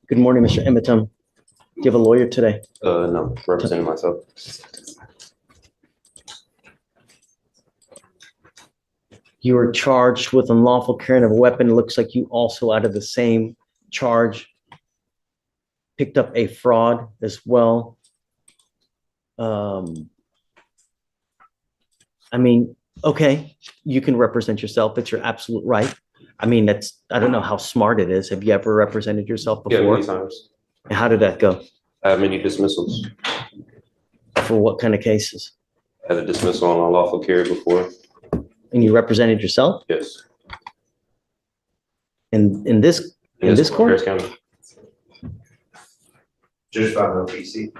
Good morning, Mr. Emmetum. Do you have a lawyer today? No, representing myself. You were charged with unlawful carrying of a weapon. It looks like you also, out of the same charge, picked up a fraud as well. I mean, okay, you can represent yourself. It's your absolute right. I mean, I don't know how smart it is. Have you ever represented yourself Yeah, before? many times. And how did that go? I have many dismissals. For what kind of cases? I had a dismissal on unlawful carry before. And you represented yourself? Yes. In this court? Harris County. Just found no PC.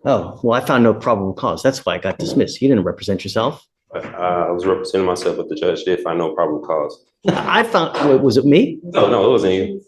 Oh, well, I found no probable cause. That's why I got dismissed. You didn't represent yourself. I was representing myself, but the judge did find no probable cause. I found, was it me? No, it wasn't you.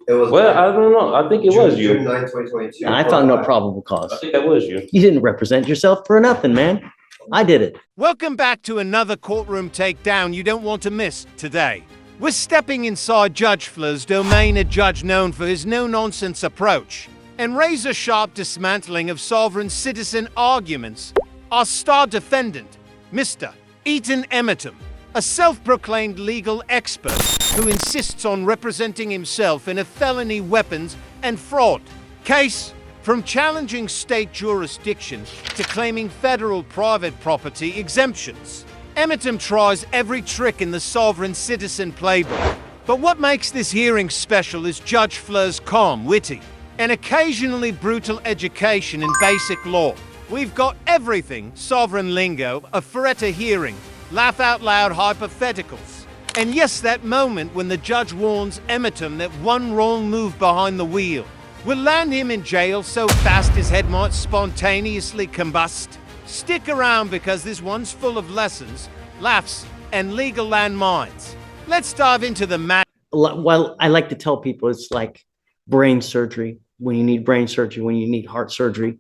It was. Well, I don't know. I think it was you. June 9, 2022. I found no probable cause. I think that was you. You didn't represent yourself for nothing, man. I did it. Welcome back to another courtroom takedown you don't want to miss today. We're stepping inside Judge Fleu's domain, a judge known for his no-nonsense approach and razor-sharp dismantling of sovereign citizen arguments. Our star defendant, Mr. Ethan Emmetum, a self-proclaimed legal expert who insists on representing himself in a felony weapons and fraud case. From challenging state jurisdiction to claiming federal private property exemptions, Emmetum tries every trick in the sovereign citizen playbook. But what makes this hearing special is Judge Fleu's calm, witty, and occasionally brutal education in basic law. We've got everything sovereign lingo, a Feretta hearing, laugh-out-loud hypotheticals. And yes, that moment when the judge warns Emmetum that one wrong move behind the wheel will land him in jail so fast his head might spontaneously combust. Stick around because this one's full of lessons, laughs, and legal landmines. Let's dive into the matter. Well, I like to tell people it's like brain surgery. When you need brain surgery, when you need heart surgery,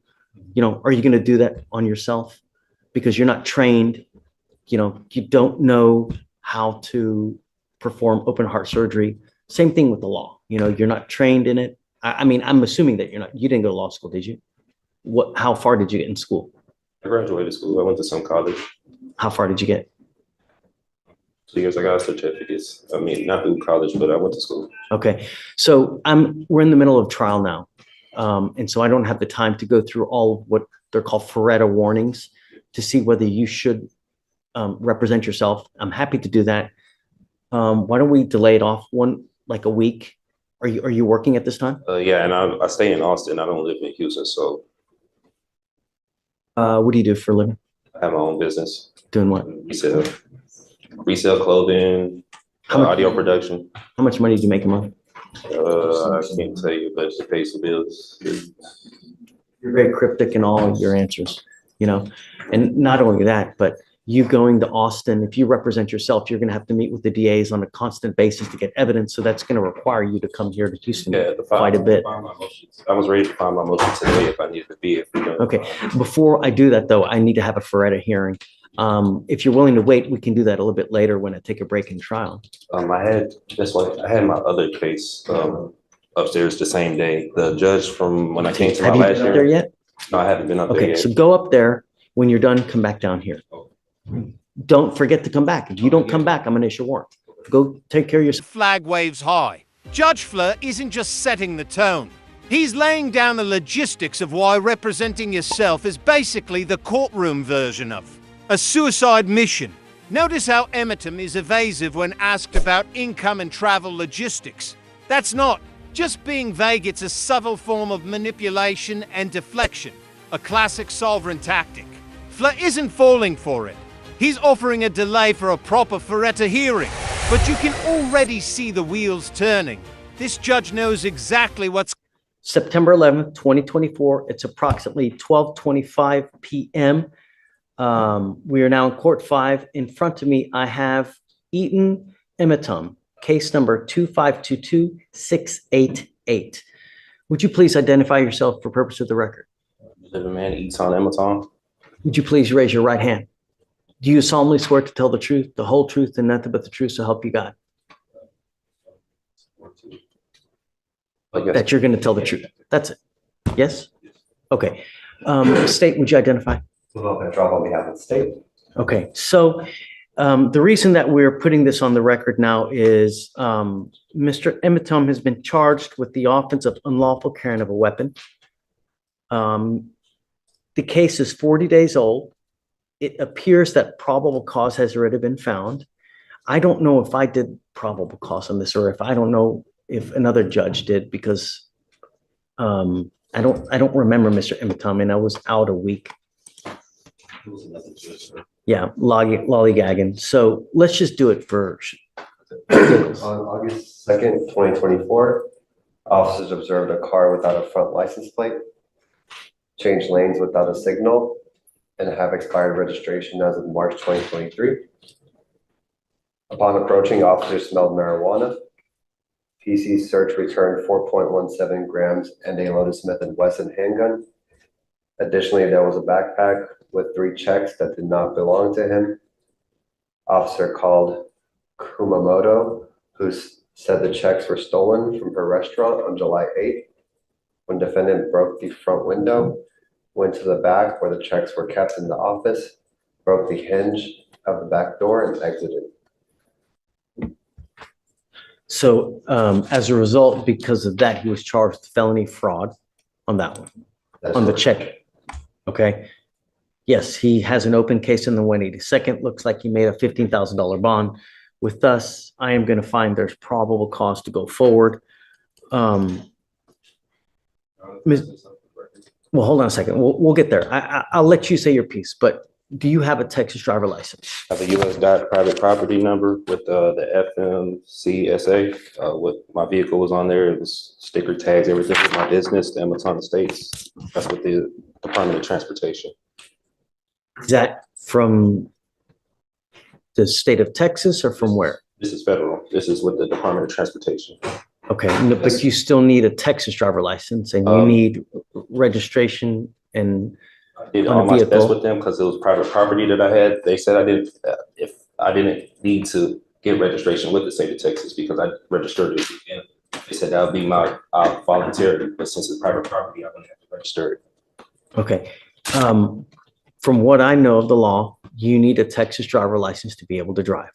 are you going to do that on yourself? Because you're not trained, you don't know how to perform open heart surgery. Same thing with the law. You're not trained in it. I mean, I'm assuming that you didn't go to law school, did you? How far did you get in school? I graduated school. I went to some college. How far did you get? 2 years I got certificates. I mean, not through college, but I went to school. Okay. So we're in the middle of trial now. And so I don't have the time to go through all of what they're called Feretta warnings to see whether you should represent yourself. I'm happy to do that. Why don't we delay it off a week? Are you working at this time? Yeah, and I stay in Austin. I don't live in Houston, so. What do you do for a living? I have my own business. Doing what? Resell clothing, audio production. How much money do you make a month? I can't tell you, but it pays the bills. You're very cryptic in all of your answers, and not only that, but you going to Austin, if you represent yourself, you're going to have to meet with the DAs on a constant basis to get evidence. So that's going to require you to come here to Houston quite a bit. I was ready to file my motion today if I needed to be. Okay. Before I do that, though, I need to have a Feretta hearing. If you're willing to wait, we can do that a little bit later when I take a break in trial. I had my other case upstairs the same day. The judge from when I came to my last Have you been up there yet? No, I haven't been up there Okay, yet. so go up there. When you're done, come back down here. Don't forget to come back. If you don't come back, I'm going to issue a warrant. Go take care of yourself. Flag waves high. Judge Fleur isn't just setting the tone. He's laying down the logistics of why representing yourself is basically the courtroom version of a suicide mission. Notice how Emmetum is evasive when asked about income and travel logistics. That's not just being vague, it's a subtle form of manipulation and deflection, a classic sovereign tactic. Fleur isn't falling for it. He's offering a delay for a proper Feretta hearing, but you can already see the wheels turning. This judge knows exactly what's September 11th, 2024. It's approximately 12:25 p.m. We are now in court 5. In front of me, I have Ethan Emmetum, case number 2522688. Would you please identify yourself for purpose of the record? The man Ethan Emmetum. Would you please raise your right hand? Do you solemnly swear to tell the truth, the whole truth, and nothing but the truth, so help you God? Like, yes. that you're going to tell the truth. That's it. Yes? Okay. State, would you identify? Pavel Petrov on behalf of the state. Okay, so the reason that we're putting this on the record now is Mr. Emitom has been charged with the offense of unlawful carrying of a weapon. The case is 40 days old. It appears that probable cause has already been found. I don't know if I did probable cause on this, or if I don't know if another judge did, because I don't remember Mr. Emitom, and I was out a week. Yeah, lollygagging. So let's just do it for On August 2nd, 2024, officers observed a car without a front license plate, changed lanes without a signal, and have expired registration as of March 2023. Upon approaching, officers smelled marijuana. PC search returned 4.17 grams and a loaded Smith & Wesson handgun. Additionally, there was a backpack with 3 checks that did not belong to him. Officer called Kumamoto, who said the checks were stolen from her restaurant on July 8th. When defendant broke the front window, went to the back where the checks were kept in the office, broke the hinge of the back door and exited. So as a result, because of that, he was charged with felony fraud on that one, That's on the correct. check. Okay. Yes, he has an open case in the 182nd. Looks like he made a $15,000 bond. With us, I am going to find there's probable cause to go forward. Well, hold on a second. We'll get there. I'll let you say your piece, but do you have a Texas driver license? I have a U.S. private property number with the FMCSA. What my vehicle was on there, it was sticker tags, everything with my business, the Amazon States. That's with the Department of Transportation. Is that from the state of Texas or from where? This is federal. This is with the Department of Transportation. Okay, no, but you still need a Texas driver license and you need registration and I did on a all my steps vehicle. with them because it was private property that I had. They said I didn't, if I didn't need to get registration with the state of Texas because I registered it. And they said that would be my voluntary, but since it's private property, I wouldn't have to register it. Okay. From what I know of the law, you need a Texas driver license to be able to drive.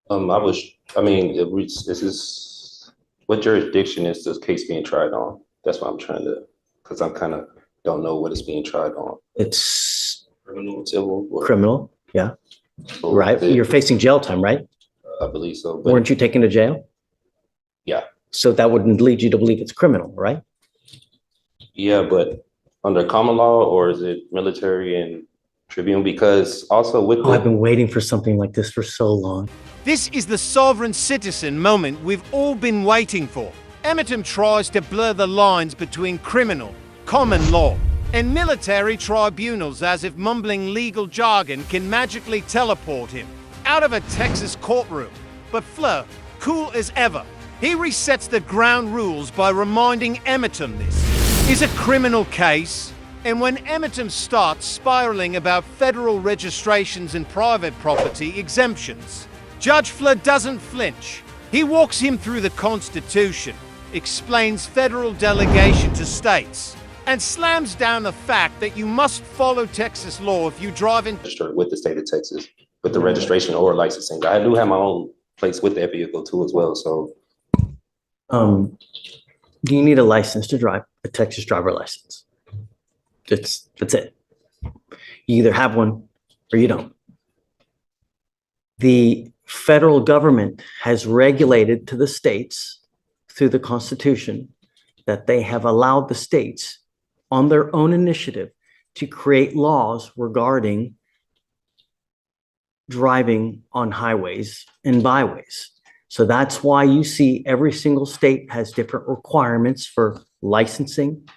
This is, what jurisdiction is this case being tried on? That's what I'm trying to, because I'm kind of don't know what it's being tried on. It's Criminal, civil? Or- criminal, yeah, or right? is it- You're facing jail time, right? I believe so. But Weren't you taken to jail? Yeah. So that wouldn't lead you to believe it's criminal, right? yeah, but under common law, or is it military and tribune? Because also with Oh, I've the, been waiting for something like this for so long. This is the sovereign citizen moment we've all been waiting for. Emitom tries to blur the lines between criminal, common law, and military tribunals as if mumbling legal jargon can magically teleport him out of a Texas courtroom. But Fleur, cool as ever, he resets the ground rules by reminding Emitom this is a criminal case. And when Emitom starts spiraling about federal registrations and private property exemptions, Judge Fleur doesn't flinch. He walks him through the Constitution, explains federal delegation to states, and slams down the fact that you must follow Texas law if you drive in. registered with the state of Texas, with the registration or licensing. I do have my own place with that vehicle too as well, so. Do you need a license to drive? A Texas driver license? That's it. You either have one or you don't. The federal government has regulated to the states through the Constitution that they have allowed the states on their own initiative to create laws regarding driving on highways and byways. So that's why you see every single state has different requirements for licensing,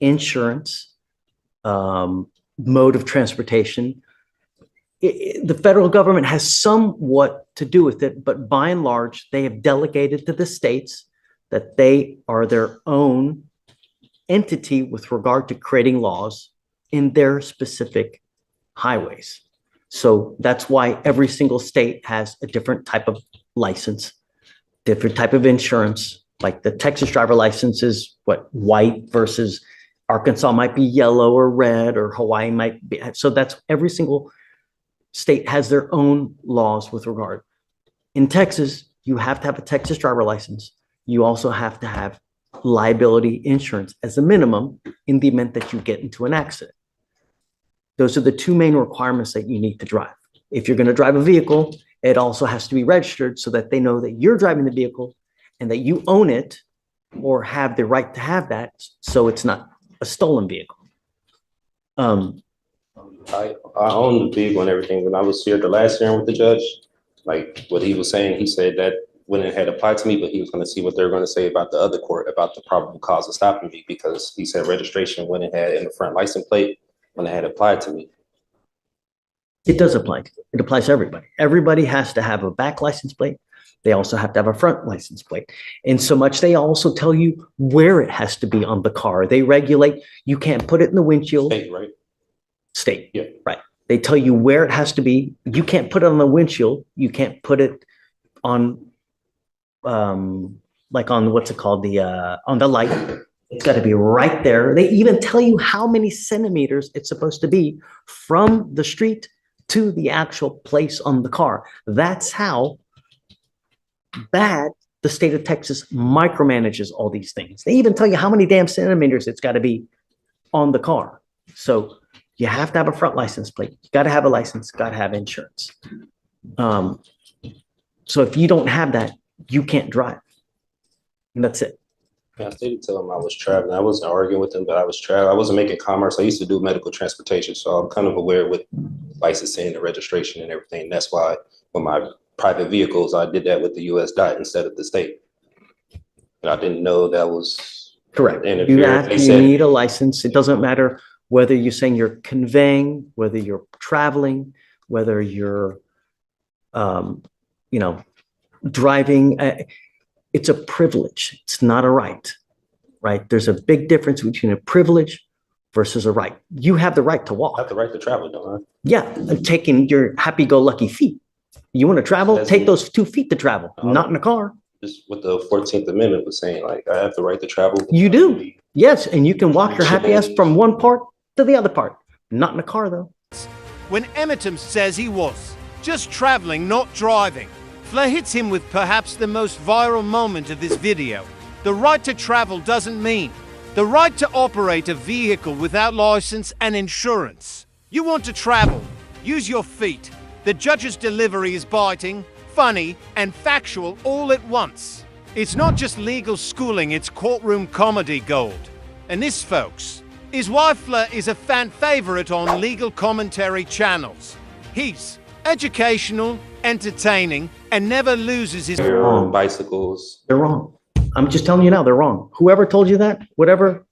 insurance, mode of transportation. The federal government has somewhat to do with it, but by and large, they have delegated to the states that they are their own entity with regard to creating laws in their specific highways. So that's why every single state has a different type of license, different type of insurance, Like the Texas driver license is what, white versus Arkansas might be yellow or red, or Hawaii might be. So that's every single state has their own laws with regard. In Texas, you have to have a Texas driver license. You also have to have liability insurance as a minimum in the event that you get into an accident. Those are the two main requirements that you need to drive. If you're going to drive a vehicle, it also has to be registered so that they know that you're driving the vehicle and that you own it or have the right to have that, so it's not a stolen vehicle. I own the vehicle and everything. When I was here the last hearing with the judge, like what he was saying, he said that when it had applied to me, but he was going to see what they were going to say about the other court about the probable cause of stopping me, because he said registration when it had in the front license plate when it had applied to me. It does apply. It applies to everybody. Everybody has to have a back license plate. They also have to have a front license plate. And so much, they also tell you where it has to be on the car. They regulate, you can't put it in the windshield. State, right? State, Yeah. right. They tell you where it has to be. You can't put it on the windshield. You can't put it on, like on, what's it called? On the light. It's got to be right there. They even tell you how many centimeters it's supposed to be from the street to the actual place on the car. That's how bad the state of Texas micromanages all these things. They even tell you how many damn centimeters it's got to be on the car. So you have to have a front license plate. You got to have a license, got to have insurance. So if you don't have that, you can't drive. And that's it. Yeah, I did tell him I was traveling. I wasn't arguing with him, but I was traveling. I wasn't making commerce. I used to do medical transportation, so I'm kind of aware with licensing and registration and everything. That's why with my private vehicles, I did that with the US DOT instead of the state. And I didn't know that was Correct. interference. You need a license. It doesn't matter whether you're saying you're conveying, whether you're traveling, whether you're, driving. It's a privilege. It's not a right, right? There's a big difference between a privilege versus a right. You have the right to walk. I have the right to travel, don't I? Yeah, taking your happy-go-lucky feet. You want to travel, take those 2 feet to travel, not in a car. Just what the 14th Amendment was saying, like I have the right to travel. You do. Yes, and you can walk your happy ass from one part to the other part. Not in a car, though. When Emerton says he was just traveling, not driving, Flair hits him with perhaps the most viral moment of this video. The right to travel doesn't mean the right to operate a vehicle without license and insurance. You want to travel, use your feet. The judge's delivery is biting, funny, and factual all at once. It's not just legal schooling, it's courtroom comedy gold. And this, folks, is why Flair is a fan favorite on legal commentary channels. He's educational, entertaining, and never loses his bicycles. They're wrong. I'm just telling you now, they're wrong. Whoever told you that, whoever,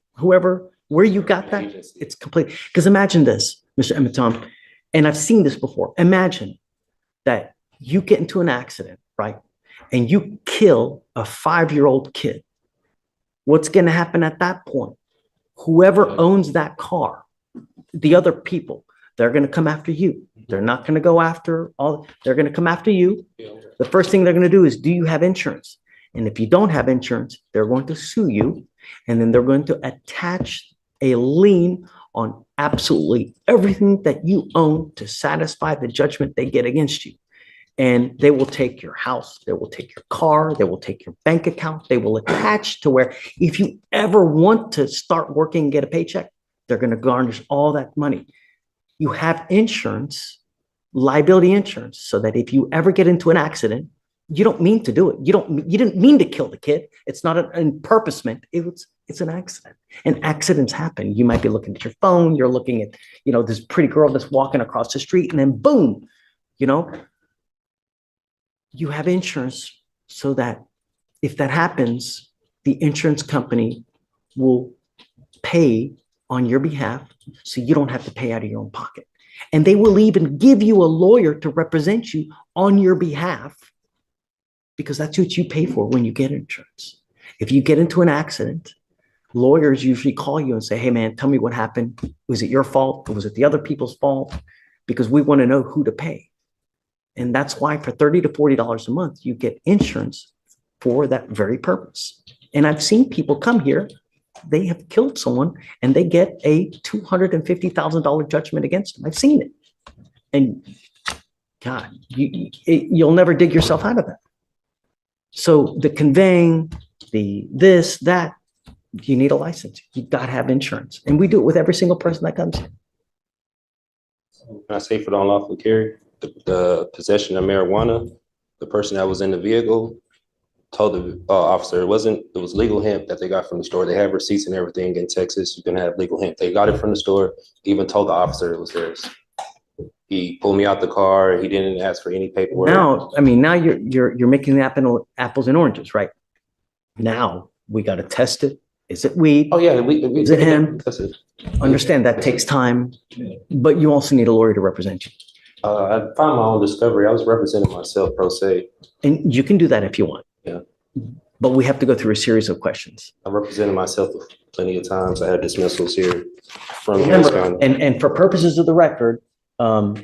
where you got that, it's complete. Because imagine this, Mr. Emerton, and I've seen this before. Imagine that you get into an accident, right? And you kill a 5-year-old kid. What's going to happen at that point? Whoever owns that car, the other people, they're going to come after you. They're not going to go after they're going to come after you. The first thing they're going to do is, do you have insurance? And if you don't have insurance, they're going to sue you. And then they're going to attach a lien on absolutely everything that you own to satisfy the judgment they get against you. And they will take your house, they will take your car, they will take your bank account, they will attach to where if you ever want to start working and get a paycheck, they're going to garnish all that money. You have insurance, liability insurance, so that if you ever get into an accident, you don't mean to do it. You didn't mean to kill the kid. It's not an purposement. It's an accident. And accidents happen. You might be looking at your phone, you're looking at, this pretty girl that's walking across the street, and then boom, you have insurance so that if that happens, the insurance company will pay on your behalf so you don't have to pay out of your own pocket. And they will even give you a lawyer to represent you on your behalf, because that's what you pay for when you get insurance. If you get into an accident, lawyers usually call you and say, hey man, tell me what happened. Was it your fault? Or was it the other people's fault? Because we want to know who to pay. And that's why for $30 to $40 a month, you get insurance for that very purpose. And I've seen people come here, they have killed someone and they get a $250,000 judgment against them. I've seen it. And God, you'll never dig yourself out of that. So the conveying, the this, that, you need a license. You've got to have insurance. And we do it with every single person that comes here. Can I say for the unlawful carry, the possession of marijuana, the person that was in the vehicle told the officer it was legal hemp that they got from the store. They have receipts and everything in Texas. You can have legal hemp. They got it from the store, even told the officer it was theirs. He pulled me out the car. He didn't ask for any paperwork. Now, I mean, now you're making the apples and oranges, right? Now we got to test it. Is it weed? Oh yeah, Is it him? That's it. Understand that takes time, but you also need a lawyer to represent you. I found my own discovery. I was representing myself pro se. And you can do that if you want. Yeah. But we have to go through a series of questions. I represented myself plenty of times. I had dismissals here from Harris County. And for purposes of the record, so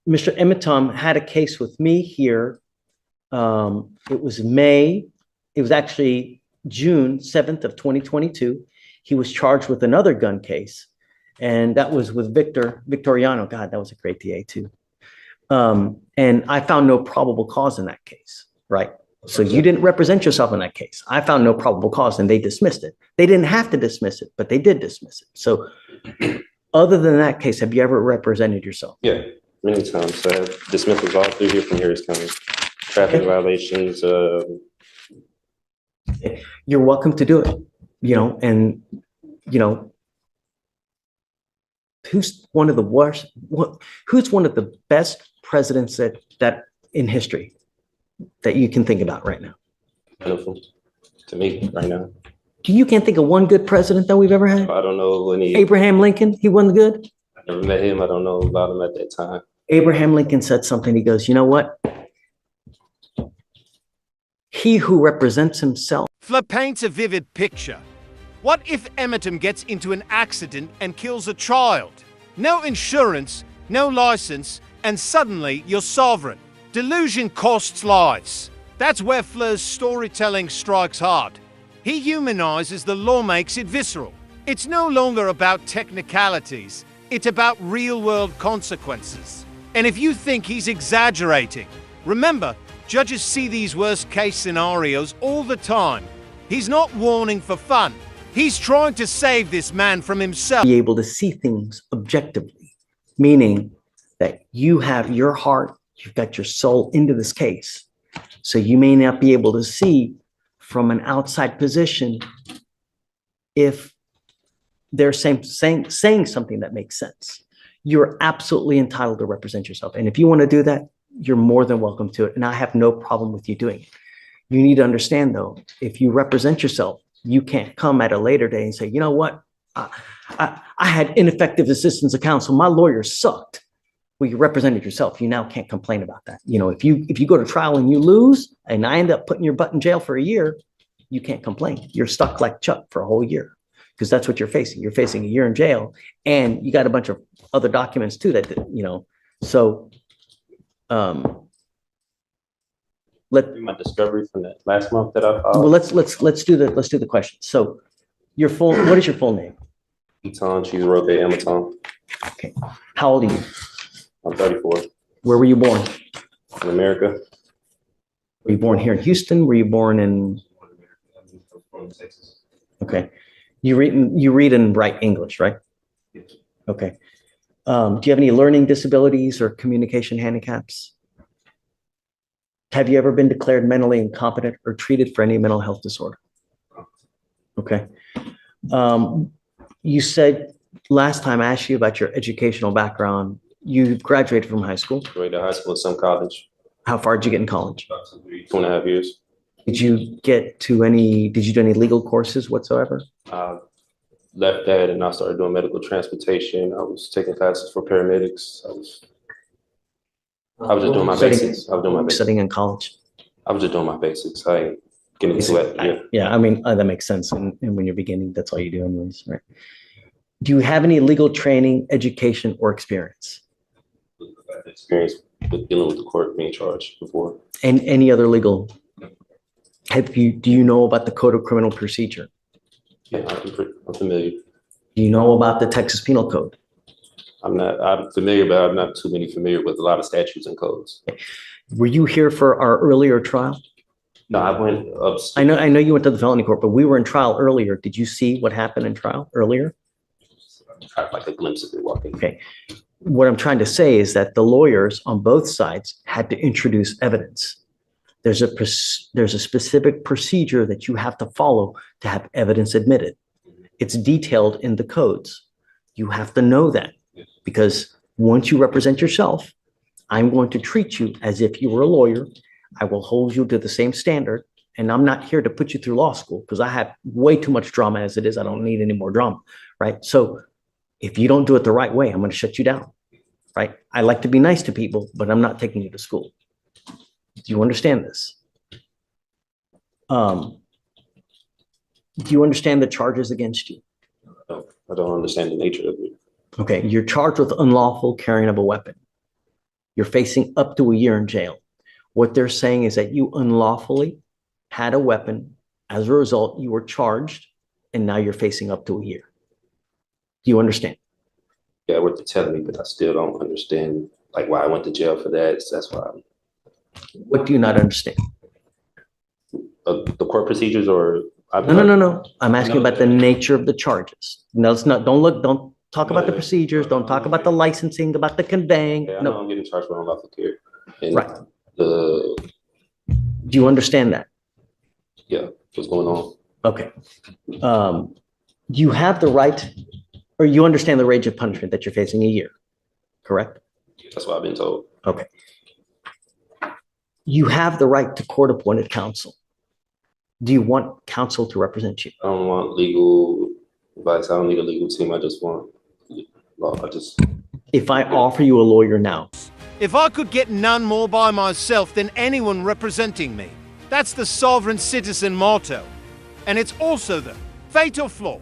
Mr. Emitom had a case with me here. It was actually June 7th of 2022. He was charged with another gun case. And that was with Victoriano. God, that was a great DA too. And I found no probable cause in that case, right? So you didn't represent yourself in that case. I found no probable cause and they dismissed it. They didn't have to dismiss it, but they did dismiss it. So other than that case, have you ever represented yourself? Yeah, many times. I have dismissals all through here from Harris County. Traffic violations. You're welcome to do it, and who's one of the worst, who's one of the best presidents that in history that you can think about right now? Wonderful to me right now. You can't think of one good president that we've ever had? I don't know any. Abraham Lincoln, he wasn't good? I never met him. I don't know about him at that time. Abraham Lincoln said something. He goes, you know what? He who represents himself. Fla paints a vivid picture. What if Emitom gets into an accident and kills a child? No insurance, no license, and suddenly you're sovereign. Delusion costs lives. That's where Fla's storytelling strikes hard. He humanizes the law, makes it visceral. It's no longer about technicalities. It's about real-world consequences. And if you think he's exaggerating, remember, judges see these worst-case scenarios all the time. He's not warning for fun. He's trying to save this man from himself. Be able to see things objectively, meaning that you have your heart, you've got your soul into this case. So you may not be able to see from an outside position if they're saying something that makes sense. You're absolutely entitled to represent yourself. And if you want to do that, you're more than welcome to it. And I have no problem with you doing it. You need to understand, though, if you represent yourself, you can't come at a later day and say, you know what? I had ineffective assistance of counsel. My lawyer sucked. Well, you represented yourself. You now can't complain about that. If you go to trial and you lose and I end up putting your butt in jail for a year, you can't complain. You're stuck like Chuck for a whole year because that's what you're facing. You're facing a year in jail and you got a bunch of other documents too so My discovery from that last month that I filed. well, let's do the question. So what is your full name? Eton, she's Roque Emiton. Okay. How old are you? I'm 34. Where were you born? In America. Were you born here in Houston? Were you born in? From Texas. Okay. You read and write English, right? Yes. Okay. Do you have any learning disabilities or communication handicaps? Have you ever been declared mentally incompetent or treated for any mental health disorder? Okay. You said last time I asked you about your educational background, you graduated from high school. Graduated high school, some college. How far did you get in college? About 2.5 years. Did you do any legal courses whatsoever? Left that and I started doing medical transportation. I was taking classes for paramedics. I was just doing my basics. I was doing my basics. Studying in college. I was just doing my basics. I ain't getting into it. Yeah. Yeah, I mean, that makes sense. And when you're beginning, that's all you do anyways, right? Do you have any legal training, education, or experience? I've had experience with dealing with the court being charged before. And any other legal? Do you know about the Code of Criminal Procedure? Yeah, I'm familiar. Do you know about the Texas Penal Code? I'm familiar, but I'm not too familiar with a lot of statutes and codes. Were you here for our earlier trial? No, I went up. I know you went to the felony court, but we were in trial earlier. Did you see what happened in trial earlier? Tried like a glimpse of it walking. Okay. What I'm trying to say is that the lawyers on both sides had to introduce evidence. There's a specific procedure that you have to follow to have evidence admitted. It's detailed in the codes. You have to know that, because once you represent yourself, I'm going to treat you as if you were a lawyer. I will hold you to the same standard, and I'm not here to put you through law school because I have way too much drama as it is. I don't need any more drama, right? So if you don't do it the right way, I'm going to shut you down, right? I like to be nice to people, but I'm not taking you to school. Do you understand this? Do you understand the charges against you? No, I don't understand the nature of it. Okay, you're charged with unlawful carrying of a weapon. You're facing up to a year in jail. What they're saying is that you unlawfully had a weapon. As a result, you were charged, and now you're facing up to a year. Do you understand? Yeah, what they're telling me, but I still don't understand like why I went to jail for that. So that's why What do you not understand? the court procedures or No. I'm asking about the nature of the charges. No, it's not. Don't talk about the procedures. Don't talk about the licensing, about the conveying. Yeah, I know No. I'm getting charged for unlawful carry. And Right. The Do you understand that? yeah, what's going on? Okay. You have the right, or you understand the range of punishment that you're facing a year, correct? That's what I've been told. Okay. You have the right to court-appointed counsel. Do you want counsel to represent you? I don't want legal advice. I don't need a legal team. I just want law. If I offer you a lawyer now, If I could get none more by myself than anyone representing me, that's the sovereign citizen motto. And it's also the fatal flaw.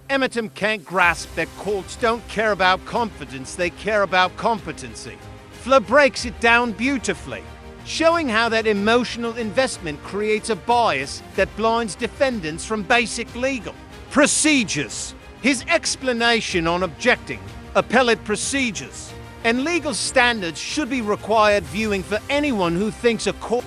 Emerton can't grasp that courts don't care about confidence, they care about competency. Fla breaks it down beautifully, showing how that emotional investment creates a bias that blinds defendants from basic legal procedures. His explanation on objecting, appellate procedures, and legal standards should be required viewing for anyone who thinks a court